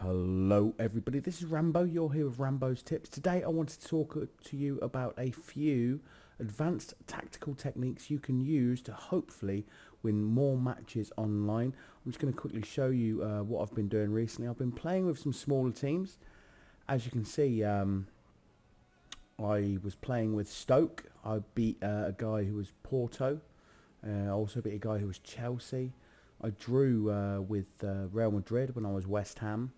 Hello everybody, this is Rambo, you're here with Rambo's Tips. Today I wanted to talk to you about a few advanced tactical techniques you can use to hopefully win more matches online. I'm just going to quickly show you what I've been doing recently. I've been playing with some smaller teams. As you can see, I was playing with Stoke. I beat a guy who was Porto. I also beat a guy who was Chelsea. I drew with Real Madrid when I was West Ham.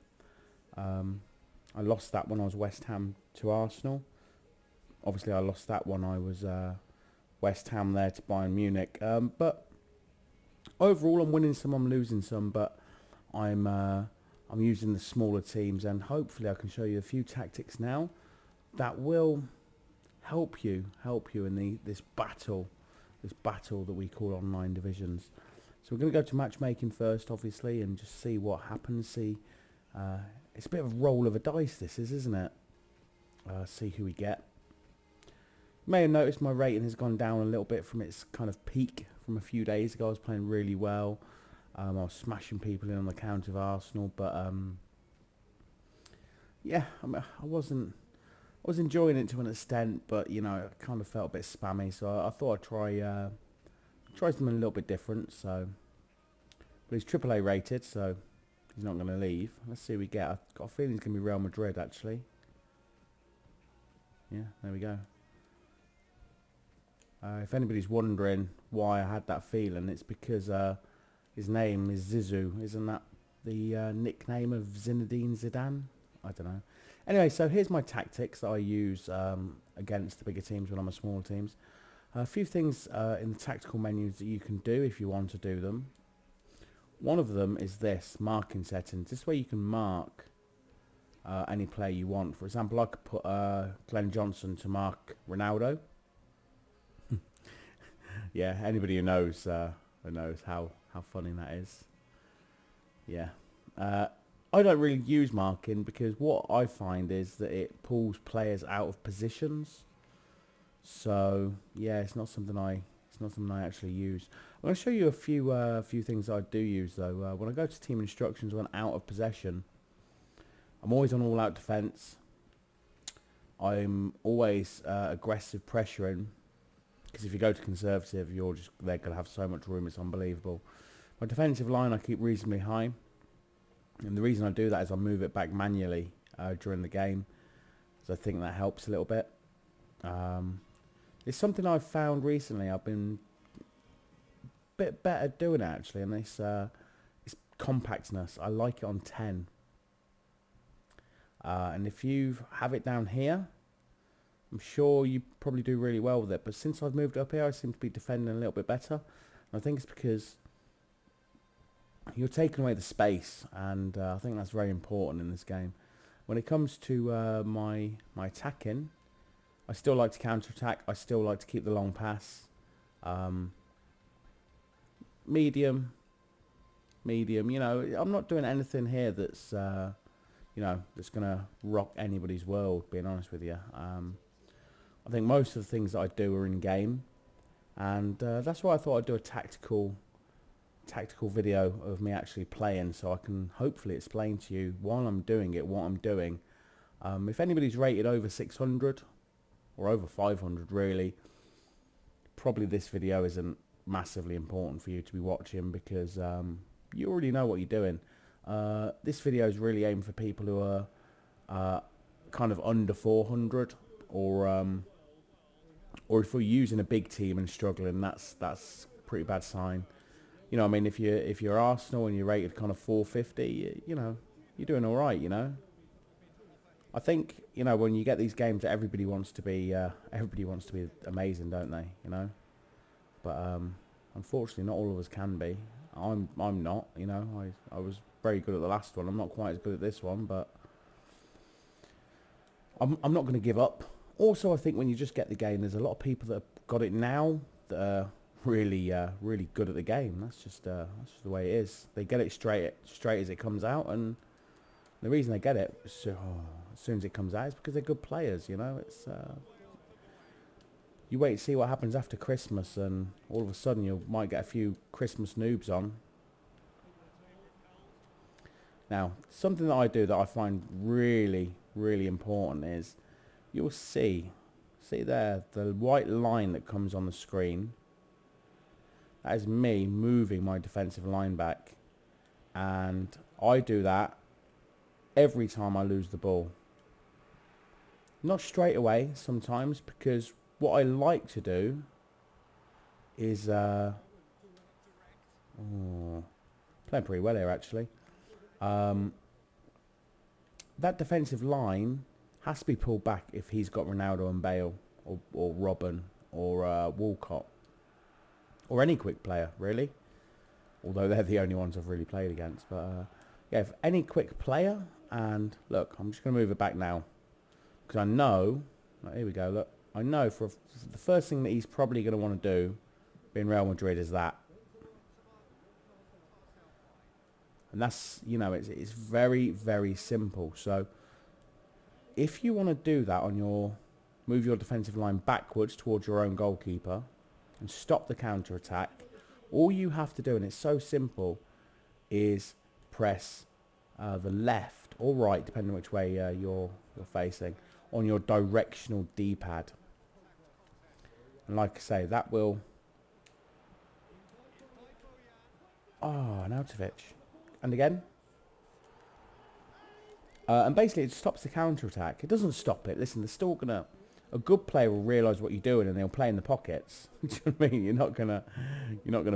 I lost that when I was West Ham to Arsenal. Obviously, I lost that when I was West Ham there to Bayern Munich. But overall, I'm winning some, I'm losing some. But I'm using the smaller teams, and hopefully, I can show you a few tactics now that will help you in this battle that we call online divisions. So we're going to go to matchmaking first, obviously, and just see what happens. See. It's a bit of a roll of a dice, this is, isn't it? See who we get. You may have noticed my rating has gone down a little bit from its kind of peak from a few days ago. I was playing really well. I was smashing people in on the count of Arsenal, but yeah, I was enjoying it to an extent, but you know, it kind of felt a bit spammy. So I thought I'd try something a little bit different. So, but he's AAA rated, so. He's not going to leave. Let's see what we get. I've got a feeling it's going to be Real Madrid, actually. Yeah, there we go. If anybody's wondering why I had that feeling, it's because his name is Zizou. Isn't that the nickname of Zinedine Zidane? I don't know. Anyway, so here's my tactics that I use against the bigger teams when I'm a smaller teams. A few things in the tactical menus that you can do if you want to do them. One of them is this, marking settings. This way you can mark any player you want. For example, I could put Glenn Johnson to mark Ronaldo. Yeah, anybody who knows how funny that is. Yeah. I don't really use marking because what I find is that it pulls players out of positions. So, yeah, it's not something I actually use. I'm going to show you a few things I do use though. When I go to team instructions when out of possession, I'm always on all-out defence. I'm always aggressive pressuring, because if you go to conservative, they're going to have so much room, it's unbelievable. My defensive line I keep reasonably high, and the reason I do that is I move it back manually during the game, so I think that helps a little bit. It's something I've found recently. I've been a bit better doing it actually, and it's compactness. I like it on 10. And if you have it down here, I'm sure you probably do really well with it. But since I've moved up here, I seem to be defending a little bit better. And I think it's because you're taking away the space, and I think that's very important in this game. When it comes to my attacking, I still like to counter-attack. I still like to keep the long pass. Medium. You know, I'm not doing anything here that's, you know, that's going to rock anybody's world, being honest with you. I think most of the things that I do are in-game. And that's why I thought I'd do a tactical video of me actually playing, so I can hopefully explain to you while I'm doing it what I'm doing. If anybody's rated over 600... or over 500 really, probably this video isn't massively important for you to be watching, because you already know what you're doing. This video is really aimed for people who are kind of under 400, or if you're using a big team and struggling, that's a pretty bad sign. You know, I mean, if you're Arsenal and you're rated kind of 450, you know, you're doing all right, you know. I think, you know, when you get these games, everybody wants to be amazing, don't they? You know, but unfortunately, not all of us can be. I'm not. You know, I was very good at the last one. I'm not quite as good at this one, but I'm not going to give up. Also, I think when you just get the game, there's a lot of people that have got it now that are really good at the game. That's just the way it is. They get it straight as it comes out, and the reason they get it as soon as it comes out is because they're good players, you know. It's you wait to see what happens after Christmas, and all of a sudden you might get a few Christmas noobs on. Now, something that I do that I find really, really important is you'll see there, the white line that comes on the screen. That is me moving my defensive line back. And I do that every time I lose the ball. Not straight away sometimes, because what I like to do is... playing pretty well here, actually. That defensive line has to be pulled back if he's got Ronaldo and Bale, or Robin, or Walcott, or any quick player, really. Although they're the only ones I've really played against. But yeah, if any quick player, and look, I'm just going to move it back now. Because I know, here we go, look, I know for the first thing that he's probably going to want to do, being Real Madrid, is that. And that's, you know, it's very, very simple. So if you want to do that on your, move your defensive line backwards towards your own goalkeeper and stop the counter-attack, all you have to do, and it's so simple, is press the left or right, depending on which way you're facing, on your directional D-pad. And like I say, that will... Oh, Nautovic. And again. And basically it stops the counter-attack. It doesn't stop it. Listen, they're still going to... A good player will realise what you're doing and they'll play in the pockets. Do you know what I mean? You're not gonna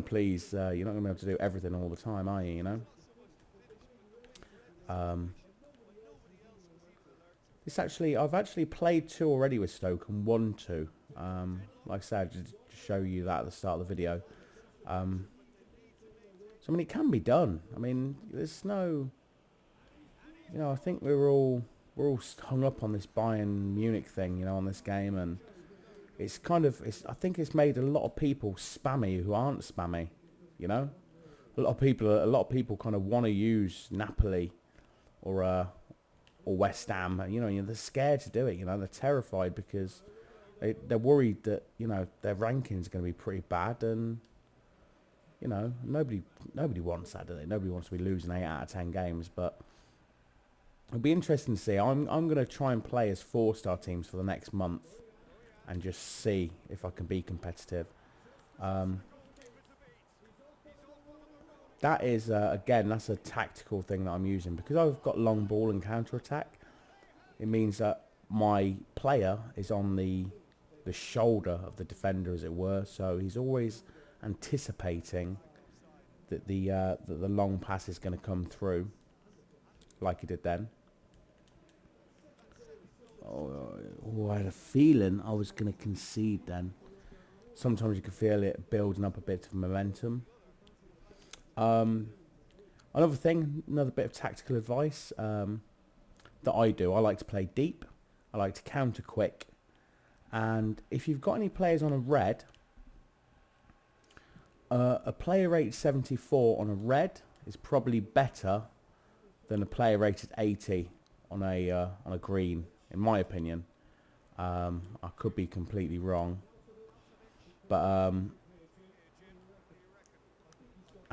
please... you're not going to be able to do everything all the time, are you, you know? It's actually... I've actually played 2 already with Stoke and won 2. Like I said, just to show you that at the start of the video. So, I mean, it can be done. I mean, there's no... You know, I think we're all hung up on this Bayern Munich thing, you know, on this game, and it's kind of... I think it's made a lot of people spammy who aren't spammy, you know? A lot of people kind of want to use Napoli or West Ham, you know, they're scared to do it, you know, they're terrified because they're worried that, you know, their ranking's going to be pretty bad, and... You know, nobody wants that, do they? Nobody wants to be losing 8 out of 10 games, but it'll be interesting to see. I'm going to try and play as 4-star teams for the next month and just see if I can be competitive. That is, again, that's a tactical thing that I'm using. Because I've got long ball and counter-attack, it means that my player is on the shoulder of the defender, as it were, so he's always... anticipating that the long pass is going to come through, like he did then. Oh, I had a feeling I was going to concede then. Sometimes you can feel it building up a bit of momentum. Another thing, another bit of tactical advice that I do. I like to play deep. I like to counter quick. And if you've got any players on a red... a player rated 74 on a red is probably better than a player rated 80 on a green, in my opinion. I could be completely wrong, but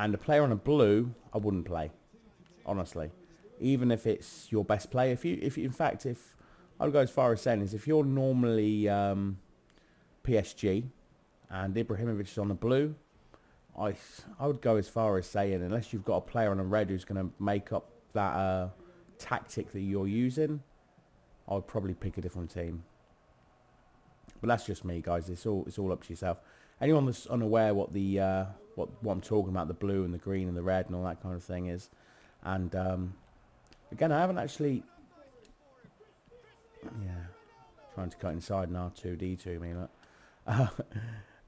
and a player on a blue, I wouldn't play, honestly, even if it's your best player. If in fact, if I would go as far as saying is, if you're normally PSG and Ibrahimovic is on the blue, I would go as far as saying, unless you've got a player on a red who's going to make up that tactic that you're using, I would probably pick a different team. But that's just me, guys. It's all up to yourself. Anyone that's unaware what the what I'm talking about, the blue and the green and the red and all that kind of thing is, and again, I haven't actually, yeah, trying to cut inside an R2D2. Me, look.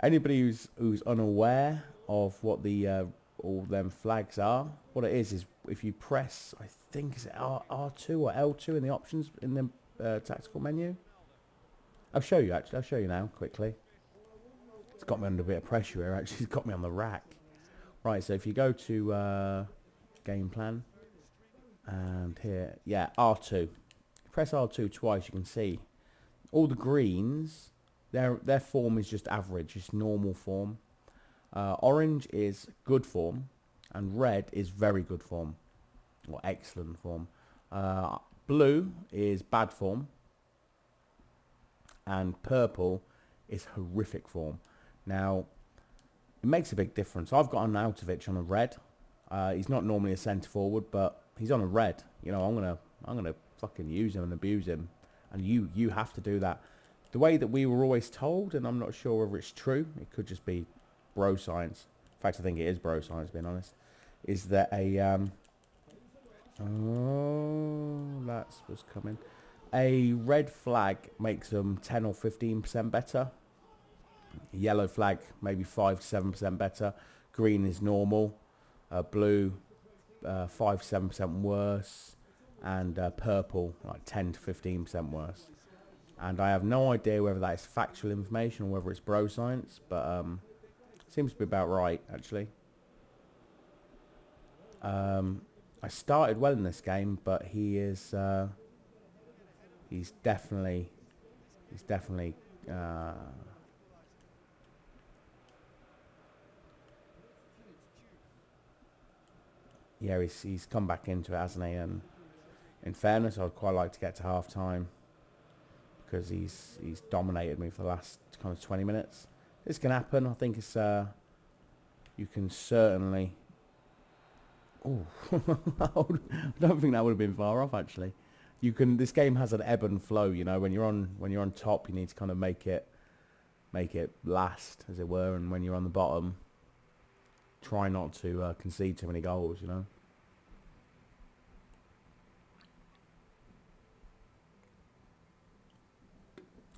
Anybody who's unaware of what the all them flags are, what it is if you press, I think is it R2 or L2 in the options in the tactical menu. I'll show you actually. I'll show you now quickly. It's got me under a bit of pressure here. Actually, it's got me on the rack. Right. So if you go to game plan and here, yeah, R2. Press R2 twice. You can see all the greens. Their form is just average, just normal form. Orange is good form, and red is very good form. or excellent form. Blue is bad form, and purple is horrific form. Now, it makes a big difference. I've got Arnautovic on a red. He's not normally a centre forward, but he's on a red. You know, I'm gonna fucking use him and abuse him, and you have to do that. The way that we were always told, and I'm not sure whether it's true. It could just be bro science. In fact, I think it is bro science, being honest. Is that a oh, that's what's coming. A red flag makes them 10 or 15% better. A yellow flag maybe 5 to 7% better. Green is normal. Blue 5 to 7% worse, and purple like 10 to 15% worse. And I have no idea whether that is factual information or whether it's bro science, but seems to be about right actually. I started well in this game, but he is he's definitely yeah, he's come back into it, hasn't he? And in fairness, I'd quite like to get to half time, because he's dominated me for the last kind of 20 minutes. This can happen. I think it's you can certainly. Oh, I don't think that would have been far off actually. You can. This game has an ebb and flow. You know, when you're on top, you need to kind of make it last, as it were, and when you're on the bottom, try not to concede too many goals. You know.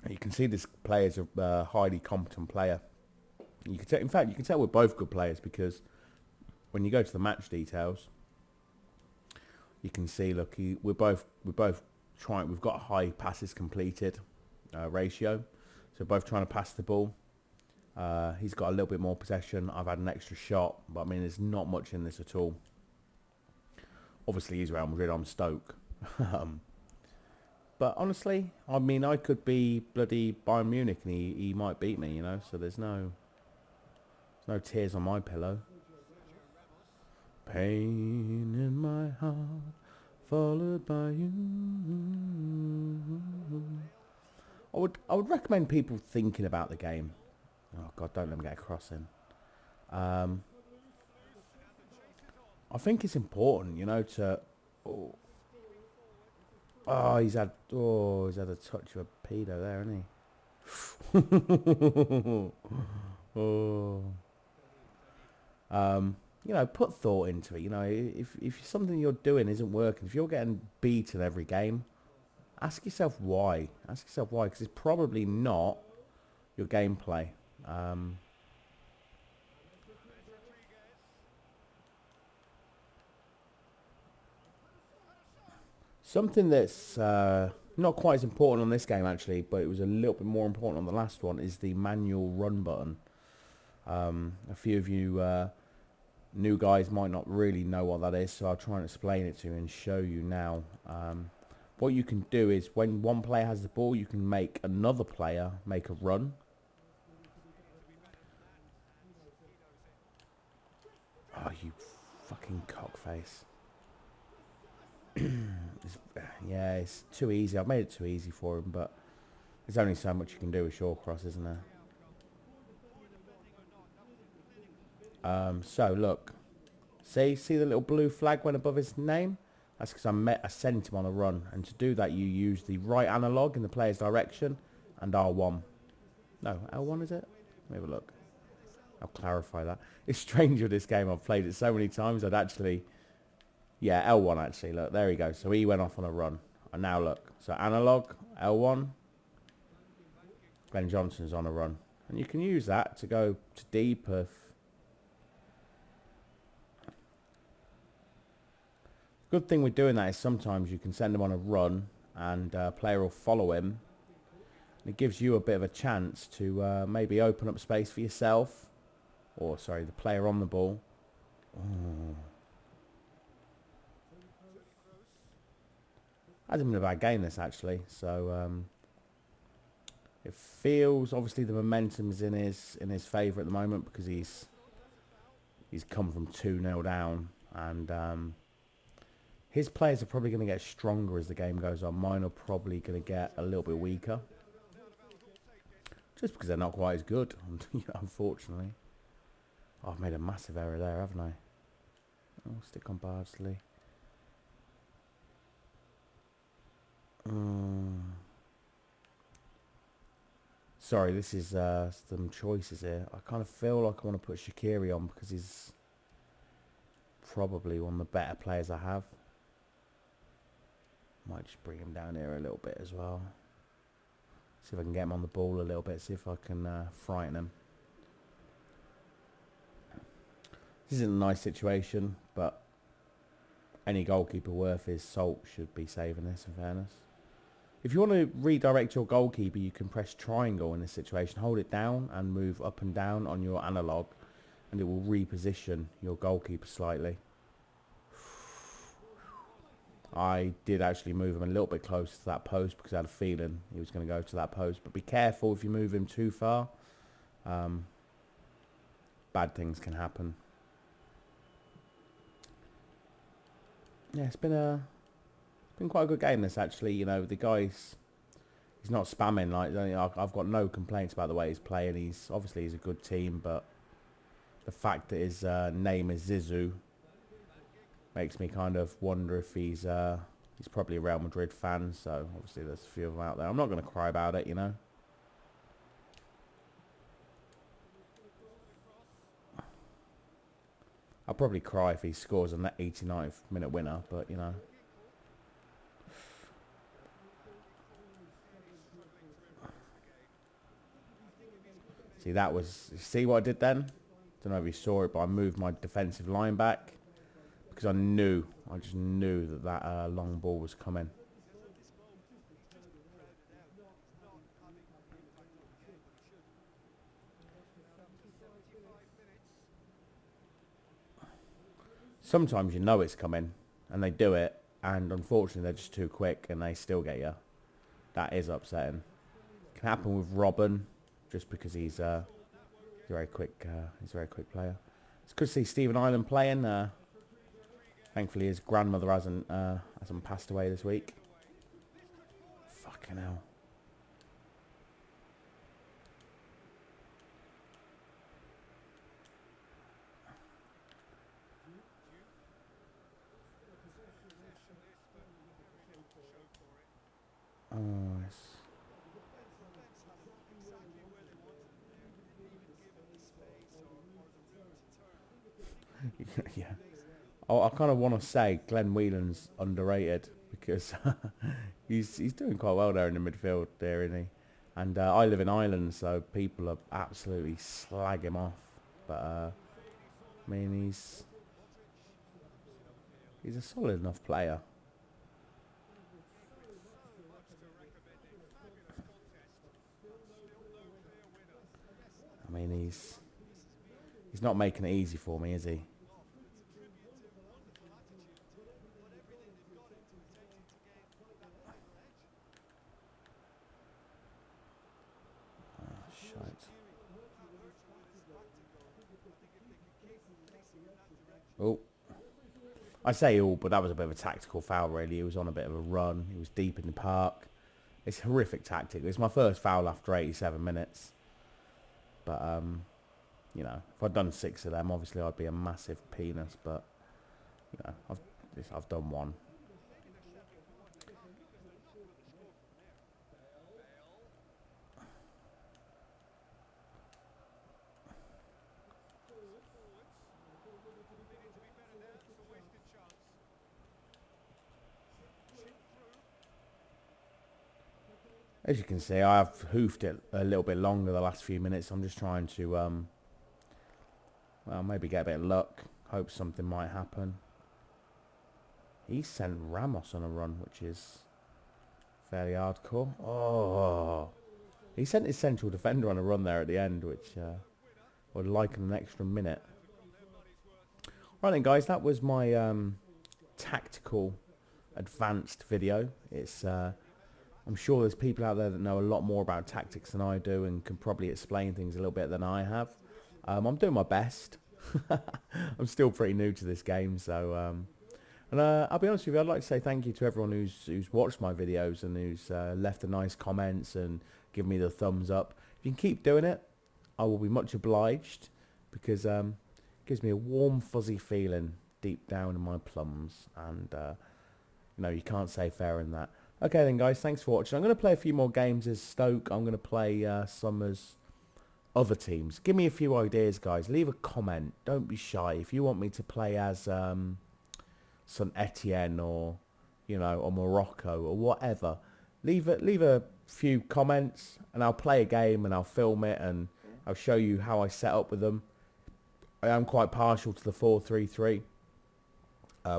You can see this player's a highly competent player. You can tell, in fact, you can tell we're both good players, because when you go to the match details, you can see. Look, we're both trying. We've got a high passes completed ratio, so we're both trying to pass the ball. He's got a little bit more possession. I've had an extra shot, but I mean, there's not much in this at all. Obviously, he's Real Madrid. I'm Stoke. But honestly, I mean, I could be bloody Bayern Munich and he might beat me, you know. So there's no tears on my pillow. Pain in my heart, followed by you. I would recommend people thinking about the game. Oh God, don't let me get a cross in. I think it's important, you know, to. Oh, he's had a touch of a pedo there, hasn't he? Oh. You know, put thought into it. You know, if something you're doing isn't working, if you're getting beaten every game, ask yourself why. Ask yourself why, because it's probably not your gameplay. Something that's not quite as important on this game, actually, but it was a little bit more important on the last one, is the manual run button. A few of you new guys might not really know what that is, so I'll try and explain it to you and show you now. What you can do is, when one player has the ball, you can make another player make a run. Oh, you fucking cockface. Yeah, it's too easy. I've made it too easy for him, but there's only so much you can do with Shawcross, isn't there? So look, see the little blue flag went above his name? That's because I sent him on a run, and to do that you use the right analog in the player's direction and R1. No, L1 is it? Let me have a look. I'll clarify that. It's strange with this game. I've played it so many times. Yeah, L1 actually. Look, there he goes. So he went off on a run. And now look. So analog, L1. Ben Johnson's on a run. And you can use that to go to deep if... Good thing with doing that is sometimes you can send him on a run and a player will follow him. And it gives you a bit of a chance to maybe open up space for yourself. Or, sorry, the player on the ball. Oh. Hasn't been a bad game, this, actually. So, it feels, obviously, the momentum's in his favour at the moment, because he's come from 2-0 down. And His players are probably going to get stronger as the game goes on. Mine are probably going to get a little bit weaker. Just because they're not quite as good, unfortunately. Oh, I've made a massive error there, haven't I? Oh, stick on Bardsley. Sorry, this is some choices here. I kind of feel like I want to put Shaqiri on because he's probably one of the better players I have. Might just bring him down here a little bit as well. See if I can get him on the ball a little bit. See if I can frighten him. This isn't a nice situation, but any goalkeeper worth his salt should be saving this, in fairness. If you want to redirect your goalkeeper, you can press triangle in this situation. Hold it down and move up and down on your analog, and it will reposition your goalkeeper slightly. I did actually move him a little bit closer to that post because I had a feeling he was going to go to that post. But be careful if you move him too far. Bad things can happen. Yeah, it's been quite a good game, this, actually. You know, the guy's... He's not spamming. Like, I've got no complaints about the way he's playing. Obviously he's a good team, but the fact that his name is Zizou makes me kind of wonder if he's probably a Real Madrid fan. So obviously there's a few of them out there. I'm not going to cry about it, you know. I'll probably cry if he scores on that 89th minute winner, but you know. See what I did then? Don't know if you saw it, but I moved my defensive line back because I just knew that long ball was coming. Sometimes you know it's coming, and they do it, and unfortunately they're just too quick, and they still get you. That is upsetting. Can happen with Robin, just because he's very quick. He's a very quick player. It's good to see Stephen Ireland playing. Thankfully, his grandmother hasn't passed away this week. Fucking hell. Oh, yeah. Oh, I kind of want to say Glenn Whelan's underrated because he's doing quite well there in the midfield there, isn't he? And I live in Ireland, so people are absolutely slag him off. But I mean, he's a solid enough player. I mean, he's not making it easy for me, is he? Oh, I say all, but that was a bit of a tactical foul, really. He was on a bit of a run. He was deep in the park. It's horrific tactic. It's my first foul after 87 minutes. But, you know, if I'd done 6 of them, obviously I'd be a massive penis. But, you know, I've done one. As you can see, I have hoofed it a little bit longer the last few minutes. I'm just trying to, well, maybe get a bit of luck. Hope something might happen. He sent Ramos on a run, which is fairly hardcore. Oh, he sent his central defender on a run there at the end, which would like an extra minute. Right then, guys, that was my tactical advanced video. It's I'm sure there's people out there that know a lot more about tactics than I do and can probably explain things a little bit than I have. I'm doing my best. I'm still pretty new to this game, so And I'll be honest with you, I'd like to say thank you to everyone who's watched my videos and who's left the nice comments and given me the thumbs up. If you can keep doing it, I will be much obliged, because it gives me a warm, fuzzy feeling deep down in my plums. And, you can't say fairer than that. Okay then, guys, thanks for watching. I'm going to play a few more games as Stoke. I'm going to play some as other teams. Give me a few ideas, guys. Leave a comment. Don't be shy. If you want me to play as St Etienne or Morocco or whatever, leave a few comments and I'll play a game and I'll film it and I'll show you how I set up with them. I am quite partial to the 4-3-3.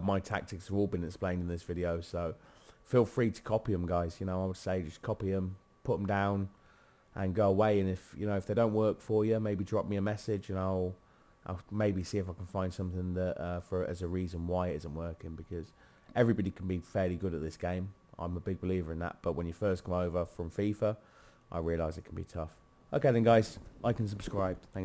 My tactics have all been explained in this video, so feel free to copy them, guys. I would say just copy them, put them down and go away. And if they don't work for you, maybe drop me a message and I'll maybe see if I can find something that as a reason why it isn't working, because everybody can be fairly good at this game. I'm a big believer in that, but when you first come over from FIFA, I realise it can be tough. Okay then, guys, like and subscribe. Thanks.